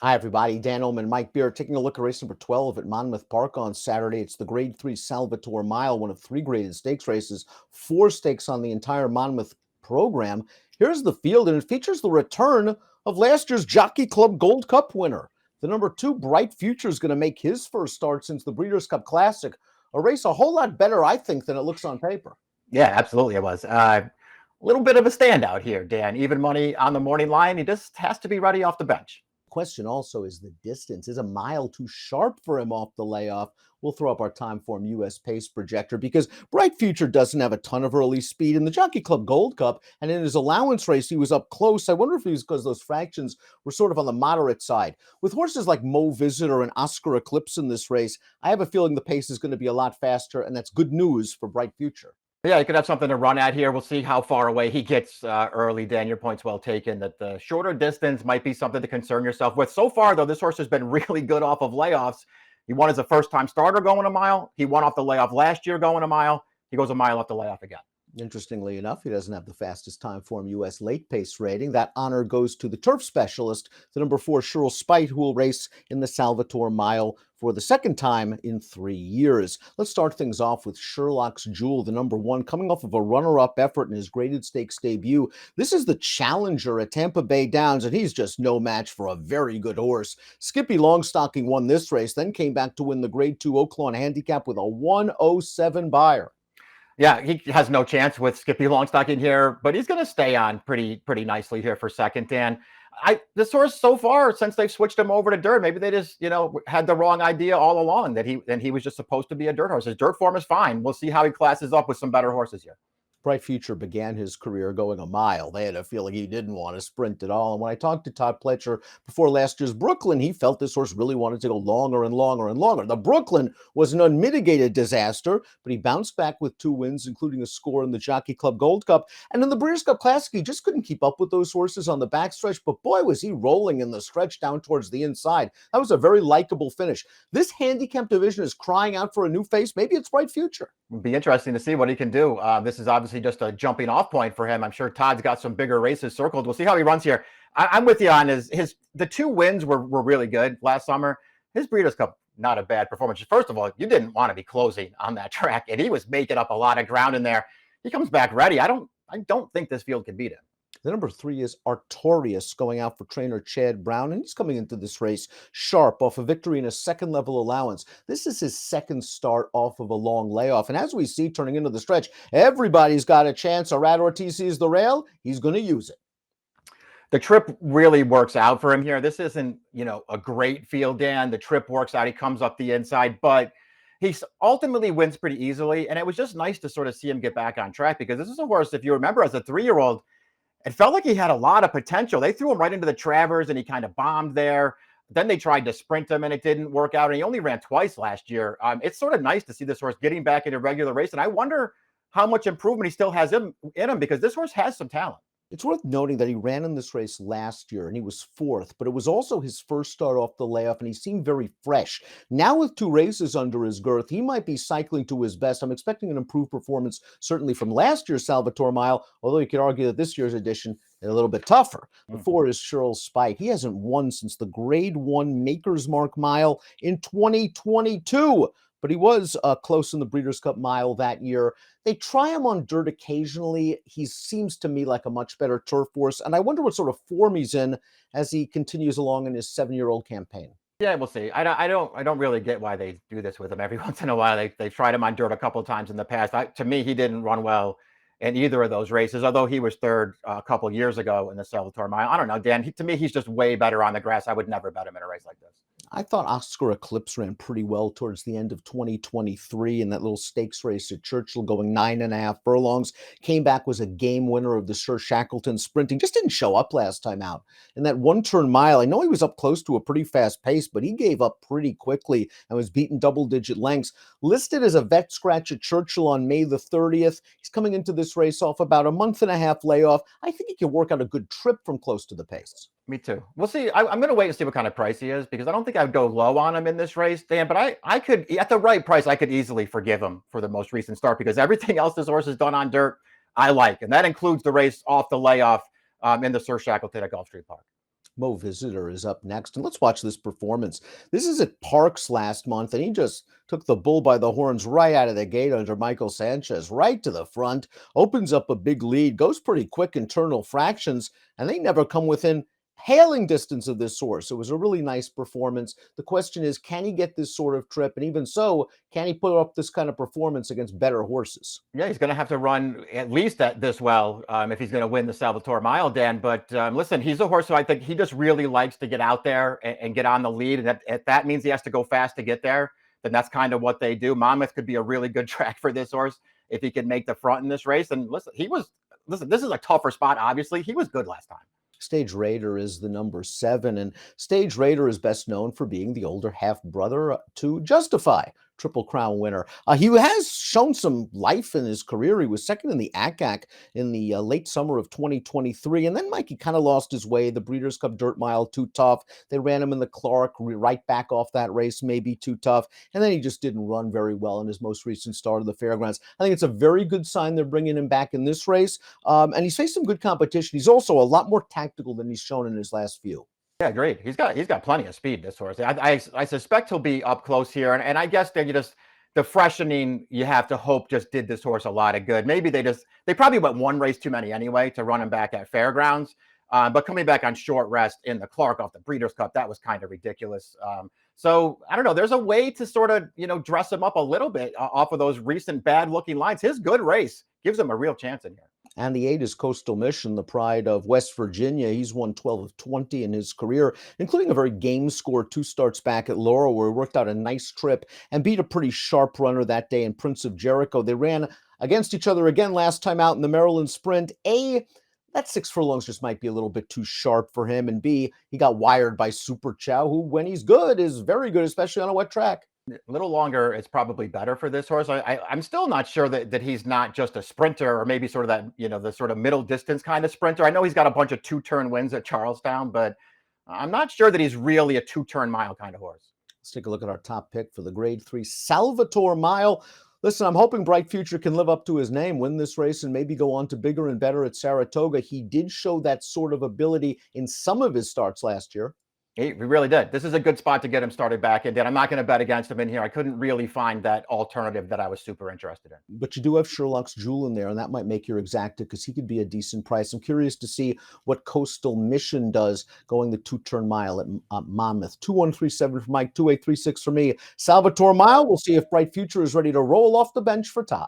Hi, everybody. Dan Illman, Mike Beer, taking a look at race number 12 at Monmouth Park on Saturday. It's the Grade 3 Salvator Mile, one of three graded stakes races, four stakes on the entire Monmouth program. Here's the field, and it features the return of last year's Jockey Club Gold Cup winner. The number 2, Bright Future, is going to make his first start since the Breeders' Cup Classic, a race a whole lot better, I think, than it looks on paper. Yeah, absolutely it was. A little bit of a standout here, Dan. Even money on the morning line. He just has to be ready off the bench. Question also is the distance. Is a mile too sharp for him off the layoff? We'll throw up our Timeform US pace projector because Bright Future doesn't have a ton of early speed in the Jockey Club Gold Cup, and in his allowance race, he was up close. I wonder if it was because those fractions were sort of on the moderate side. With horses like Mo Visitor and Oscar Eclipse in this race, I have a feeling the pace is going to be a lot faster, and that's good news for Bright Future. Yeah, he could have something to run at here. We'll see how far away he gets early, Dan. Your point's well taken that the shorter distance might be something to concern yourself with. So far, though, this horse has been really good off of layoffs. He won as a first-time starter going a mile. He won off the layoff last year going a mile. He goes a mile off the layoff again. Interestingly enough, he doesn't have the fastest Timeform US late pace rating. That honor goes to the turf specialist, the number 4 Sherlock Spite, who will race in the Salvator Mile for the second time in 3 years. Let's start things off with Sherlock's Jewel, the number 1, coming off of a runner-up effort in his graded stakes debut. This is the challenger at Tampa Bay Downs, and he's just no match for a very good horse. Skippy Longstocking won this race, then came back to win the Grade 2 Oaklawn Handicap with a 107 buyer. Yeah, he has no chance with Skippy Longstocking here, but he's going to stay on pretty nicely here for second, Dan. This horse so far, since they've switched him over to dirt, maybe they just, had the wrong idea all along that he was just supposed to be a dirt horse. His dirt form is fine. We'll see how he classes up with some better horses here. Bright Future began his career going a mile. They had a feeling he didn't want to sprint at all. And when I talked to Todd Pletcher before last year's Brooklyn, he felt this horse really wanted to go longer and longer and longer. The Brooklyn was an unmitigated disaster, but he bounced back with 2 wins, including a score in the Jockey Club Gold Cup. And in the Breeders' Cup Classic, he just couldn't keep up with those horses on the backstretch, but boy, was he rolling in the stretch down towards the inside. That was a very likable finish. This handicap division is crying out for a new face. Maybe it's Bright Future. It'll be interesting to see what he can do. This is obviously just a jumping off point for him. I'm sure Todd's got some bigger races circled. We'll see how he runs here. I'm with you on the 2 wins were really good last summer. His Breeders' Cup, not a bad performance. First of all, you didn't want to be closing on that track, and he was making up a lot of ground in there. He comes back ready. I don't think this field can beat him. The number 3 is Artorius, going out for trainer Chad Brown, and he's coming into this race sharp off a victory in a second-level allowance. This is his second start off of a long layoff, and as we see turning into the stretch, everybody's got a chance. Arad Ortiz sees the rail. He's going to use it. The trip really works out for him here. This isn't, a great field, Dan. The trip works out. He comes up the inside, but he ultimately wins pretty easily, and it was just nice to sort of see him get back on track because this is a horse, if you remember, as a 3-year-old, it felt like he had a lot of potential. They threw him right into the Travers, and he kind of bombed there. Then they tried to sprint him, and it didn't work out. And he only ran twice last year. It's sort of nice to see this horse getting back into regular race. And I wonder how much improvement he still has in him because this horse has some talent. It's worth noting that he ran in this race last year and he was 4th, but it was also his first start off the layoff and he seemed very fresh. Now with 2 races under his girth, he might be cycling to his best. I'm expecting an improved performance, certainly from last year's Salvator Mile, although you could argue that this year's edition is a little bit tougher. The 4 is Sherlock Spite. He hasn't won since the Grade 1 Maker's Mark Mile in 2022. But he was close in the Breeders' Cup Mile that year. They try him on dirt occasionally. He seems to me like a much better turf horse, and I wonder what sort of form he's in as he continues along in his 7-year-old campaign. Yeah, we'll see. I don't really get why they do this with him every once in a while. They've tried him on dirt a couple of times in the past. To me, he didn't run well in either of those races, although he was 3rd a couple of years ago in the Salvator Mile. I don't know, Dan. To me, he's just way better on the grass. I would never bet him in a race like this. I thought Oscar Eclipse ran pretty well towards the end of 2023 in that little stakes race at Churchill, going 9.5 furlongs. Came back, was a game winner of the Sir Shackleton sprinting. Just didn't show up last time out. In that 1-turn mile, I know he was up close to a pretty fast pace, but he gave up pretty quickly and was beaten double-digit lengths. Listed as a vet scratch at Churchill on May the 30th. He's coming into this race off about a 1.5-month layoff. I think he can work out a good trip from close to the pace. Me too. We'll see. I'm going to wait and see what kind of price he is because I don't think I'd go low on him in this race, Dan. But I could, at the right price, I could easily forgive him for the most recent start because everything else this horse has done on dirt, I like. And that includes the race off the layoff in the Sir Shackleton at Gulf Street Park. Mo Visitor is up next, and let's watch this performance. This is at Parks last month, and he just took the bull by the horns right out of the gate under Michael Sanchez, right to the front, opens up a big lead, goes pretty quick internal fractions, and they never come within hailing distance of this horse. It was a really nice performance. The question is, can he get this sort of trip? And even so, can he put up this kind of performance against better horses? Yeah, he's going to have to run at least this well if he's going to win the Salvator Mile, Dan. But listen, he's a horse who I think he just really likes to get out there and get on the lead. And if that means he has to go fast to get there, then that's kind of what they do. Monmouth could be a really good track for this horse if he can make the front in this race. And listen, this is a tougher spot, obviously. He was good last time. Stage Raider is the number 7, and Stage Raider is best known for being the older half brother to Justify, Triple Crown winner. He has shown some life in his career. He was second in the ACAC in the late summer of 2023, and then Mikey kind of lost his way. The Breeders' Cup Dirt Mile, too tough. They ran him in the Clark, right back off that race, maybe too tough, and then he just didn't run very well in his most recent start of the Fairgrounds. I think it's a very good sign they're bringing him back in this race, and he's faced some good competition. He's also a lot more tactical than he's shown in his last few. Yeah, great. He's got plenty of speed, this horse. I suspect he'll be up close here, and I guess that the freshening you have to hope just did this horse a lot of good. Maybe they probably went one race too many anyway to run him back at Fairgrounds, but coming back on short rest in the Clark off the Breeders' Cup, that was kind of ridiculous. So I don't know. There's a way to sort of dress him up a little bit off of those recent bad looking lines. His good race gives him a real chance in here. And the 8 is Coastal Mission, the pride of West Virginia. He's won 12 of 20 in his career, including a very game score 2 starts back at Laurel, where he worked out a nice trip and beat a pretty sharp runner that day in Prince of Jericho. They ran against each other again last time out in the Maryland Sprint. That 6 furlongs just might be a little bit too sharp for him. And B, he got wired by Super Chow, who, when he's good, is very good, especially on a wet track. A little longer is probably better for this horse. I'm still not sure that he's not just a sprinter, or maybe sort of that, the sort of middle distance kind of sprinter. I know he's got a bunch of 2-turn wins at Charlestown, but I'm not sure that he's really a 2-turn mile kind of horse. Let's take a look at our top pick for the Grade 3 Salvator Mile. Listen, I'm hoping Bright Future can live up to his name, win this race, and maybe go on to bigger and better at Saratoga. He did show that sort of ability in some of his starts last year. He really did. This is a good spot to get him started back in. I'm not going to bet against him in here. I couldn't really find that alternative that I was super interested in. But you do have Sherlock's Jewel in there, and that might make your exacta because he could be a decent price. I'm curious to see what Coastal Mission does going the 2-turn mile at Monmouth. 2137 for Mike, 2836 for me. Salvator Mile, we'll see if Bright Future is ready to roll off the bench for Todd.